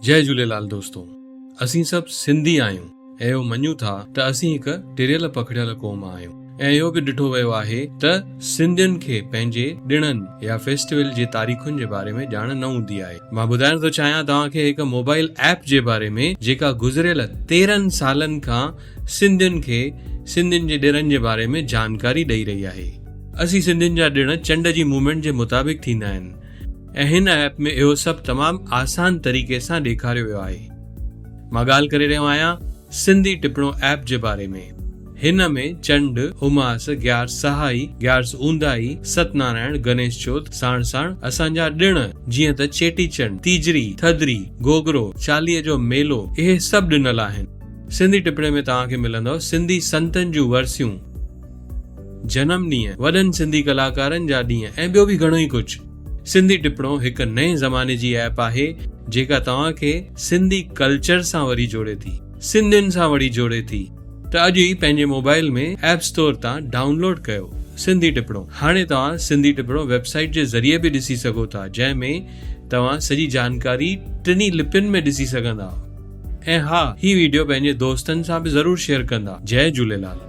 जय झूलेलाल दोस्तों, असीं सभु सिंधी आहियूं ऐं इहो मञूं था त असीं हिकु टिरियल पखड़ियल क़ौम आहियूं ऐं इहो बि ॾिठो वियो आहे त सिंधियुनि खे पंहिंजे ॾिणनि या फेस्टिवल जे तारीख़ुनि जे बारे में ॼाण न हूंदी आहे। मां ॿुधाइण थो चाहियां तव्हांखे हिकु मोबाइल ऐप जे बारे में जेका गुज़िरियल 13 सालनि खां सिंधियुनि खे सिंधियुनि जे ॾिणनि जे बारे में जानकारी ॾेई रही आहे। असीं सिंधियुनि जा ॾिण चंड जी मूवमेंट जे मुताबिक़ थींदा आहिनि ऐं हिन ऐप में इहो सभु तमामु आसान तरीक़े सां ॾेखारियो वियो आहे। मां ॻाल्हि करे रहियो आहियां सिंधी टिपणो ऐप जे बारे में। हिन में चंड, उमास, ग्यारस सहाई, ग्यारस ऊंदाई, सतनारायण, गणेश चौथ साण साण असांजा ॾिण जीअं त चेटीचंड, तीजड़ी, थधिड़ी, गोगरो, चालीहे जो मेलो, इहे सभु ॾिनल आहिनि। सिंधी टिपणे में तव्हांखे मिलंदव सिंधी संतनि जूं वरसियूं, जनम ॾींहं, वॾनि सिंधी कलाकारनि जा ॾींहं ऐं ॿियो बि घणो ई कुझु। सिंधी टिपणो हिकु नए ज़माने जी ऐप आहे जेका तव्हांखे सिंधी कल्चर सां वरी जोड़े थी, सिंधियुनि सां वरी जोड़े थी। त अॼु ई पंहिंजे मोबाइल में ऐप स्टोर तां डाउनलोड कयो सिंधी टिपणो। हाणे तव्हां सिंधी टिपणो वेबसाइट जे ज़रिए बि ॾिसी सघो था, जंहिंमें तव्हां सॼी जानकारी 3 लिपियुनि में ॾिसी सघंदा। ऐं हा, ही वीडियो पंहिंजे दोस्तनि सां बि ज़रूरु शेयर कंदा। जय झूलेलाल।